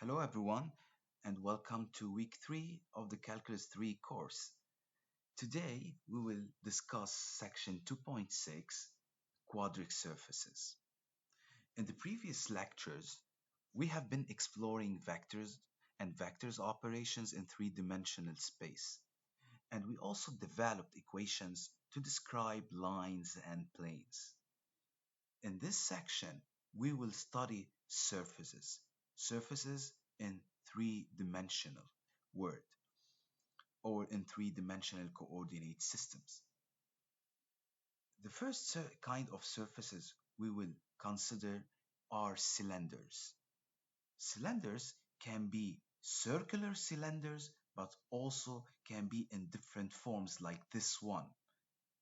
Hello everyone and welcome to week 3 of the Calculus 3 course. Today we will discuss section 2.6 quadric surfaces. In the previous lectures we have been exploring vectors and vectors operations in three-dimensional space, and we also developed equations to describe lines and planes. In this section, we will study surfaces in three-dimensional world or in three-dimensional coordinate systems. The first kind of surfaces we will consider are cylinders. Cylinders can be circular cylinders, but also can be in different forms like this one.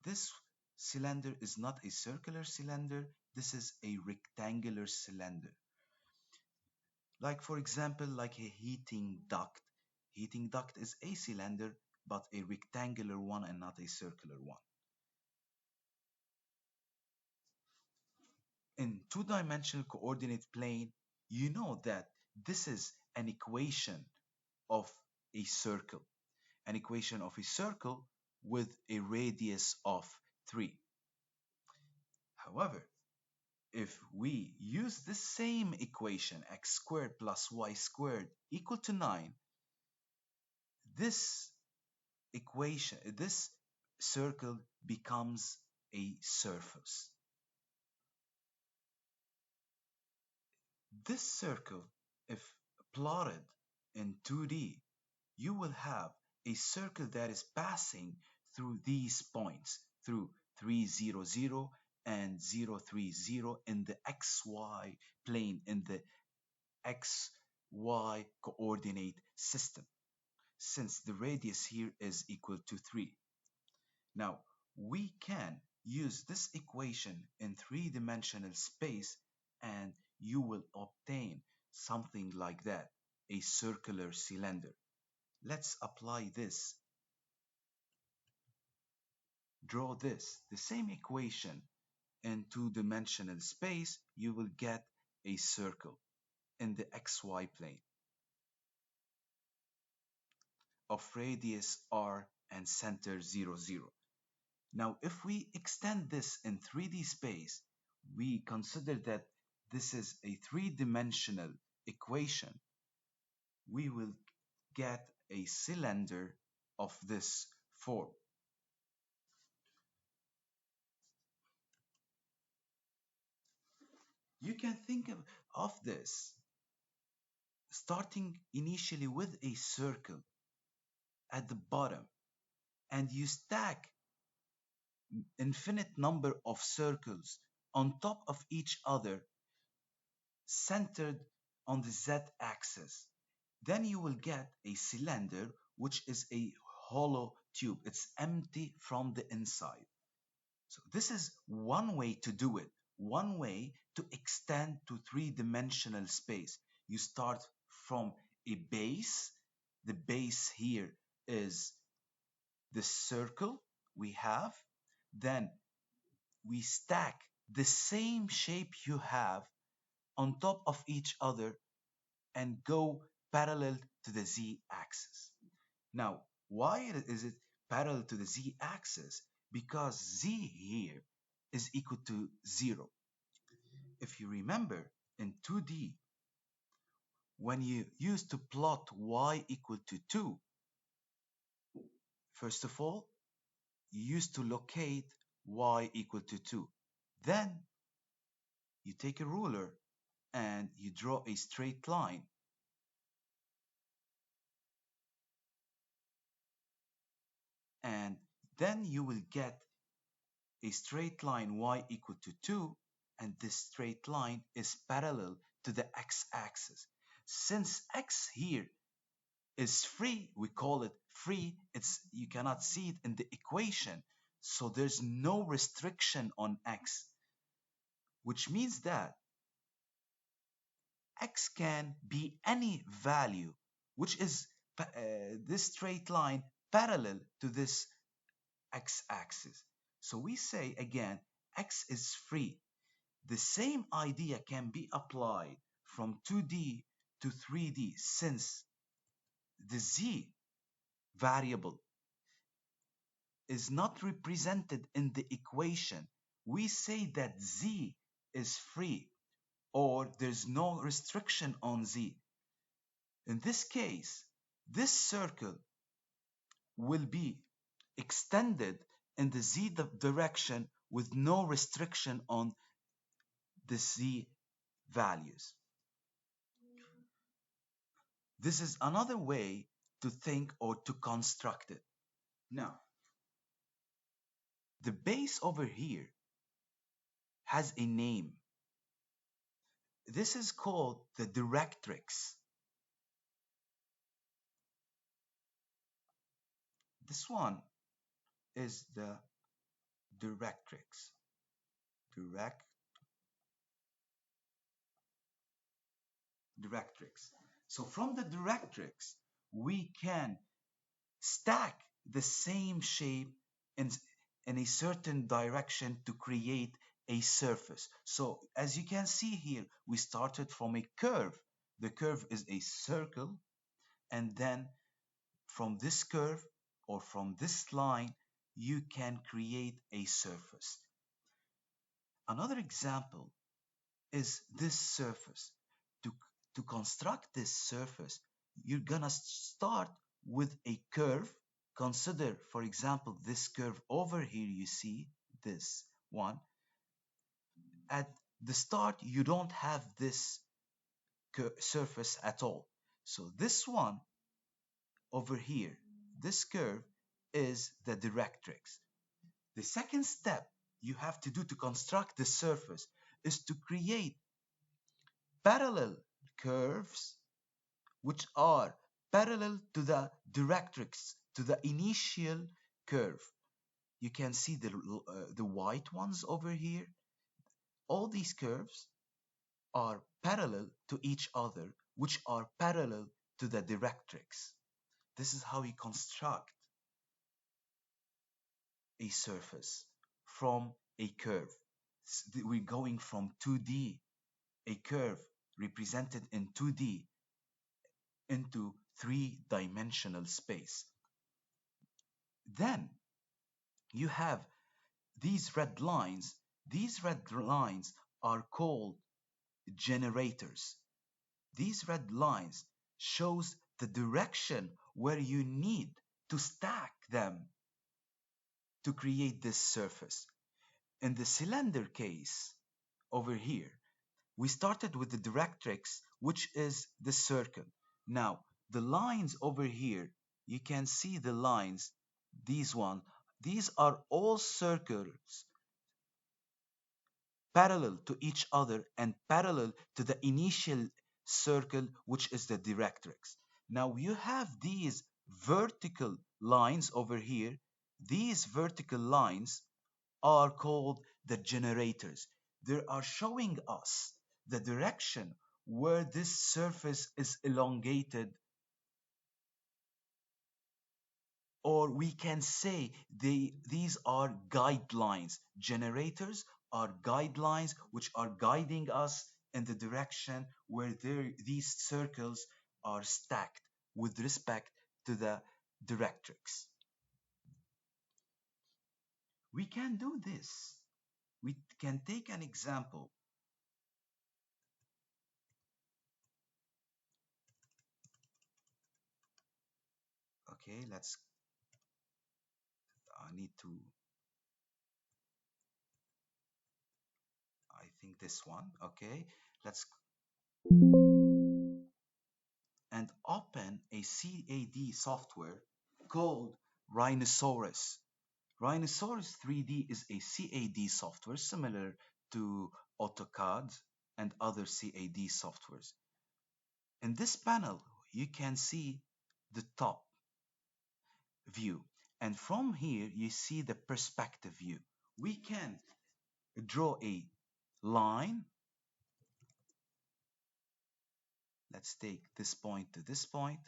This cylinder is not a circular cylinder, this is a rectangular cylinder. Like for example, like a heating duct. Heating duct is a cylinder, but a rectangular one and not a circular one. In two-dimensional coordinate plane, you know that this is an equation of a circle. An equation of a circle with a radius of 3. However, if we use the same equation, x squared plus y squared equal to 9, this this circle becomes a surface. This circle, if plotted in 2D, you will have a circle that is passing through these points, through 300 and 030 in the xy plane, in the xy coordinate system, since the radius here is equal to 3. Now, we can use this equation in three-dimensional space and you will obtain something like that, a circular cylinder. Let's apply this. Draw this, the same equation in two-dimensional space, you will get a circle in the xy plane of radius r and center 0, 0. Now, if we extend this in 3D space, we consider that this is a three-dimensional equation. We will get a cylinder of this form. You can think of this starting initially with a circle at the bottom, and you stack infinite number of circles on top of each other centered on the z-axis. Then you will get a cylinder which is a hollow tube. It's empty from the inside. So this is one way to do it, one way to extend to three-dimensional space. You start from a base. The base here is the circle we have. Then we stack the same shape you have on top of each other and go parallel to the z-axis. Now, why is it parallel to the z-axis? Because z here is equal to 0. If you remember, in 2D, when you used to plot y equal to 2, first of all, you used to locate y equal to 2. Then you take a ruler and you draw a straight line. And then you will get a straight line y equal to 2, and this straight line is parallel to the x-axis. Since x here is free, we call it free, you cannot see it in the equation, so there's no restriction on x, which means that x can be any value, which is this straight line parallel to this x-axis. So we say again, x is free. The same idea can be applied from 2D to 3D, since the z variable is not represented in the equation, we say that z is free, or there's no restriction on z. In this case, this circle will be extended in the z direction with no restriction on the z values. This is another way to think or to construct it. Now, the base over here has a name. This is called the directrix. This one is the directrix. Direct directrix. So from the directrix, we can stack the same shape in, in a certain direction to create a surface. So as you can see here, we started from a curve. The curve is a circle, and then from this curve or from this line, you can create a surface. Another example is this surface. To, to construct this surface, you're gonna start with a curve. Consider, for example, this curve over here, you see this one. At the start, you don't have this surface at all. So this one over here, this curve is the directrix. The second step you have to do to construct the surface is to create parallel curves which are parallel to the directrix, to the initial curve. You can see the white ones over here. All these curves are parallel to each other, which are parallel to the directrix. This is how we construct a surface from a curve. We're going from 2D, a curve represented in 2D, into three-dimensional space. Then you have these red lines. These red lines are called generators. These red lines shows the direction where you need to stack them to create this surface. In the cylinder case over here, we started with the directrix, which is the circle. Now, the lines over here, you can see the lines, these are all circles parallel to each other and parallel to the initial circle, which is the directrix. Now you have these vertical lines over here. These vertical lines are called the generators. They are showing us the direction where this surface is elongated, or we can say these are guidelines. Generators are guidelines which are guiding us in the direction where these circles are stacked with respect to the directrix. We can do this. We can take an example. Okay, I need to, I think this one. Okay, let's and open a CAD software called Rhinoceros. Rhinoceros 3D is a CAD software similar to AutoCAD and other CAD softwares. In this panel, you can see the top view, and from here you see the perspective view. We can draw a line. Let's take this point to this point.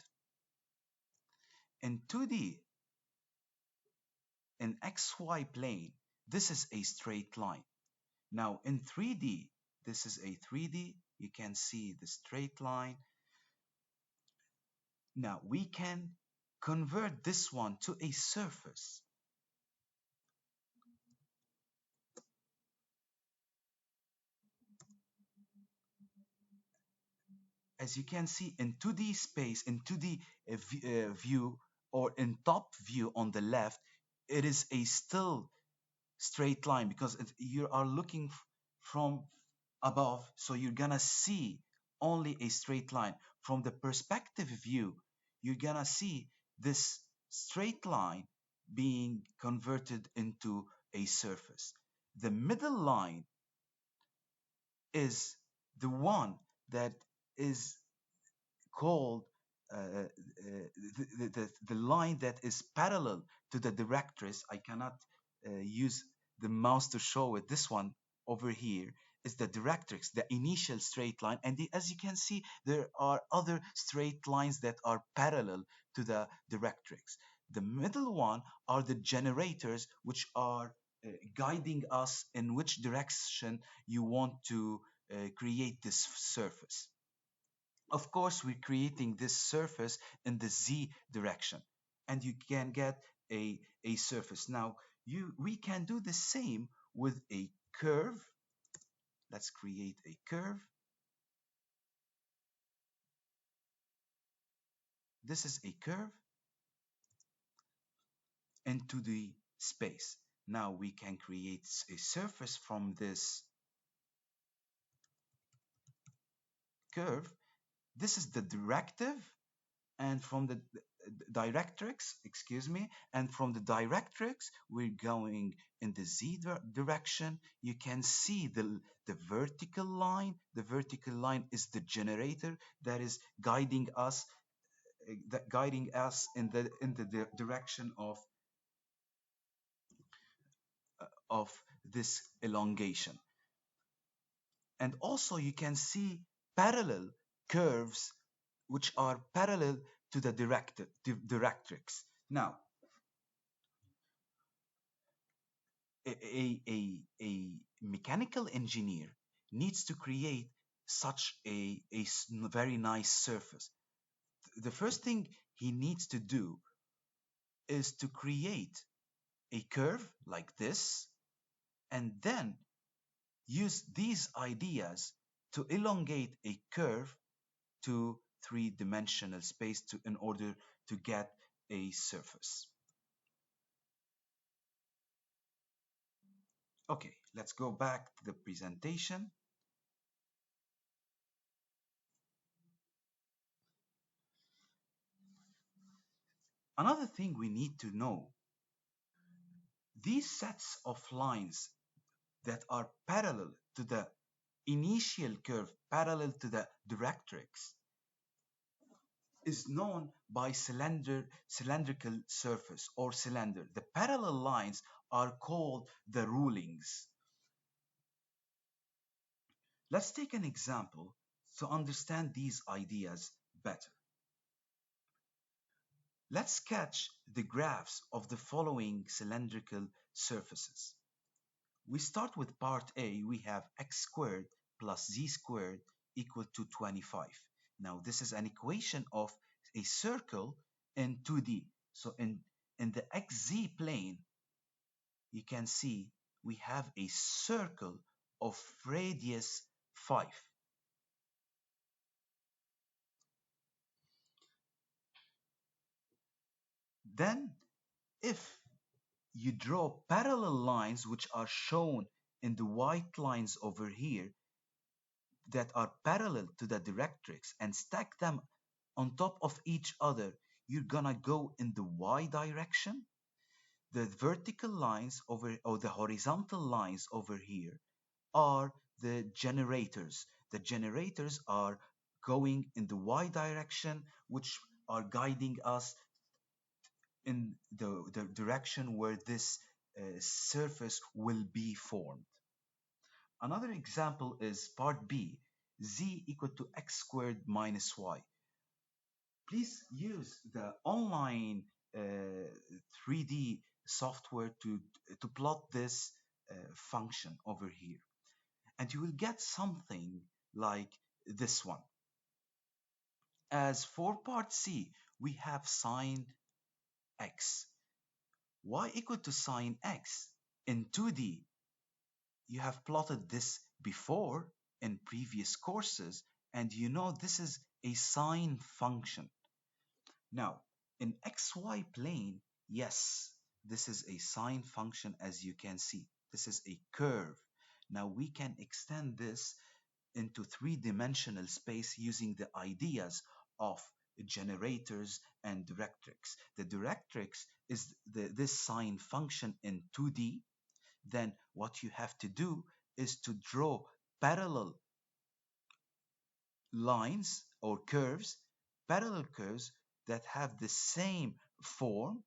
In 2D, in XY plane, this is a straight line. Now in 3D, this is a 3D. You can see the straight line. Now we can convert this one to a surface. As you can see in 2D space, in 2D view, or in top view on the left, it is a still straight line because you are looking from above, so you're gonna see only a straight line. From the perspective view, you're gonna see this straight line being converted into a surface. The middle line is the one that is called the line that is parallel to the directress. I cannot use the mouse to show it. This one over here is the directrix, the initial straight line. And as you can see, there are other straight lines that are parallel to the directrix. The middle one are the generators, which are guiding us in which direction you want to create this surface. Of course, we're creating this surface in the z direction, and you can get a surface. Now, we can do the same with a curve. Let's create a curve. This is a curve into the space. Now we can create a surface from this curve. This is the directive, and from the directrix, excuse me, and from the directrix, we're going in the z direction. You can see the vertical line. The vertical line is the generator that is guiding us in the direction of this elongation. And also you can see parallel curves which are parallel to the directrix. Now, a mechanical engineer needs to create such a very nice surface. The first thing he needs to do is to create a curve like this, and then use these ideas to elongate a curve to three-dimensional space in order to get a surface. Okay, let's go back to the presentation. Another thing we need to know, these sets of lines that are parallel to the initial curve, parallel to the directrix, is known by cylindrical surface or cylinder. The parallel lines are called the rulings. Let's take an example to understand these ideas better. Let's sketch the graphs of the following cylindrical surfaces. We start with part A. We have x squared plus z squared equal to 25. Now this is an equation of a circle in 2D. So in the xz plane, you can see we have a circle of radius 5. Then if you draw parallel lines which are shown in the white lines over here that are parallel to the directrix and stack them on top of each other, you're gonna go in the y direction. The vertical lines over, or the horizontal lines over here, are the generators. The generators are going in the y direction, which are guiding us in the direction where this surface will be formed. Another example is part B, z equal to x squared minus y. Please use the online 3D software to plot this function over here. And you will get something like this one. As for part C, we have sine x. Y equal to sine x. In 2D, you have plotted this before in previous courses, and you know this is a sine function. Now, in xy plane, yes, this is a sine function as you can see. This is a curve. Now we can extend this into three-dimensional space using the ideas of generators and directrix. The directrix is this sine function in 2D. Then what you have to do is to draw parallel lines or curves, parallel curves that have the same form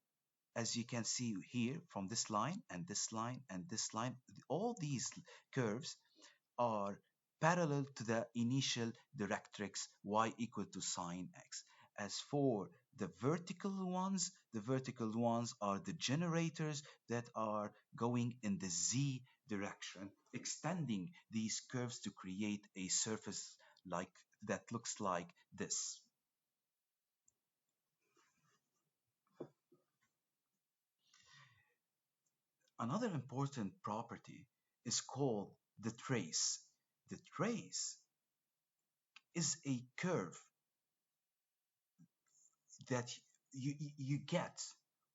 as you can see here from this line and this line and this line. All these curves are parallel to the initial directrix y equal to sine x. As for the vertical ones are the generators that are going in the z direction, extending these curves to create a surface like that looks like this. Another important property is called the trace. The trace is a curve that you get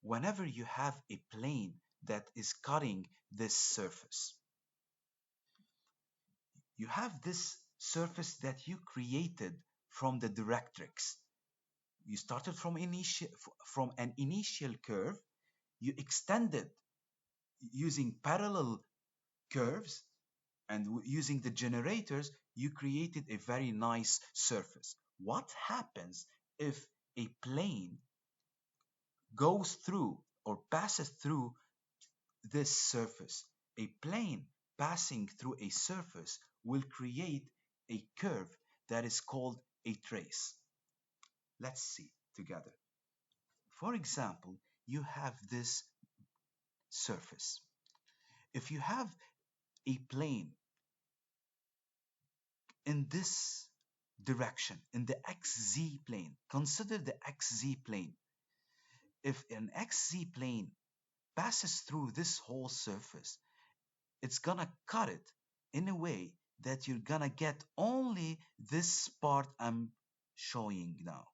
whenever you have a plane that is cutting this surface. You have this surface that you created from the directrix. You started from an initial curve, you extended using parallel curves, and using the generators, you created a very nice surface. What happens if a plane goes through or passes through this surface? A plane passing through a surface will create a curve that is called a trace. Let's see together. For example, you have this surface. If you have a plane in this direction, in the xz plane, consider the xz plane. If an xz plane passes through this whole surface, it's gonna cut it in a way that you're gonna get only this part I'm showing now.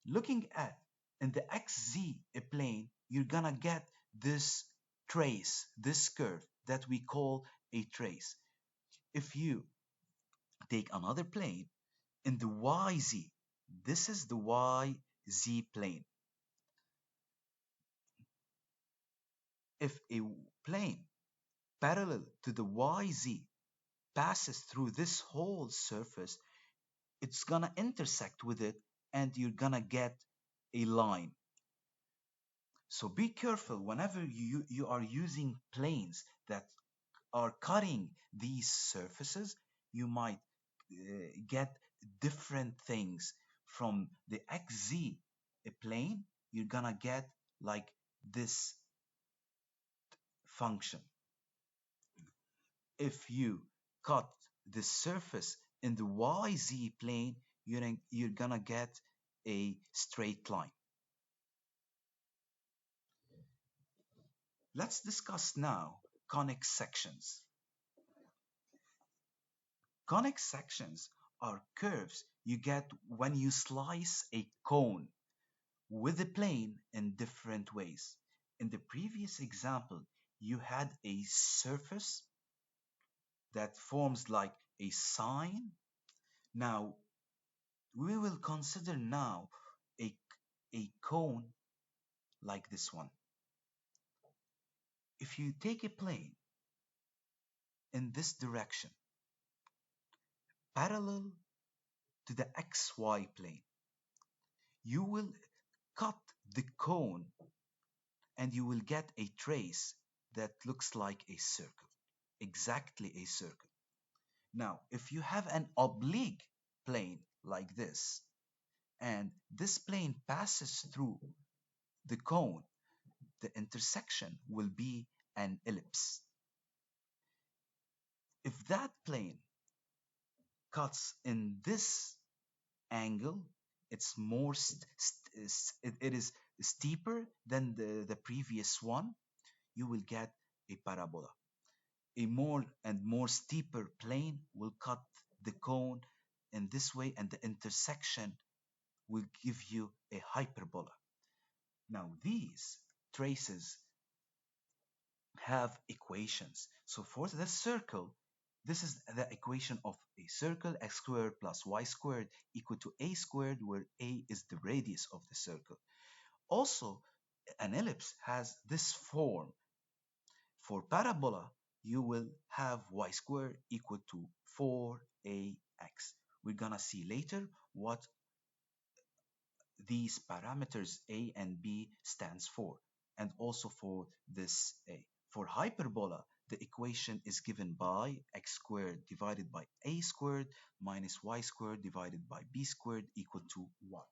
Looking at in the xz plane, you're gonna get this trace, this curve that we call a trace. If you take another plane in the YZ, this is the YZ plane. If a plane parallel to the YZ passes through this whole surface, it's gonna intersect with it and you're gonna get a line. So be careful whenever you are using planes that are cutting these surfaces, you might get different things. From the XZ plane, you're gonna get like this function. If you cut the surface in the YZ plane, you're gonna get a straight line. Let's discuss now conic sections. Conic sections are curves you get when you slice a cone with a plane in different ways. In the previous example, you had a surface that forms like a sine. Now, we will consider now a, a cone like this one. If you take a plane in this direction, parallel to the XY plane, you will cut the cone and you will get a trace that looks like a circle, exactly a circle. Now, if you have an oblique plane like this, and this plane passes through the cone, the intersection will be an ellipse. If that plane cuts in this angle, it's more it is steeper than the previous one, you will get a parabola. A more and more steeper plane will cut the cone in this way, and the intersection will give you a hyperbola. Now, these traces have equations. So for the circle, this is the equation of a circle: x squared plus y squared equal to a squared, where a is the radius of the circle. Also, an ellipse has this form. For parabola, you will have y squared equal to 4ax. We're gonna see later what these parameters a and b stands for, and also for this a. For hyperbola, the equation is given by x squared divided by a squared minus y squared divided by b squared equal to 1.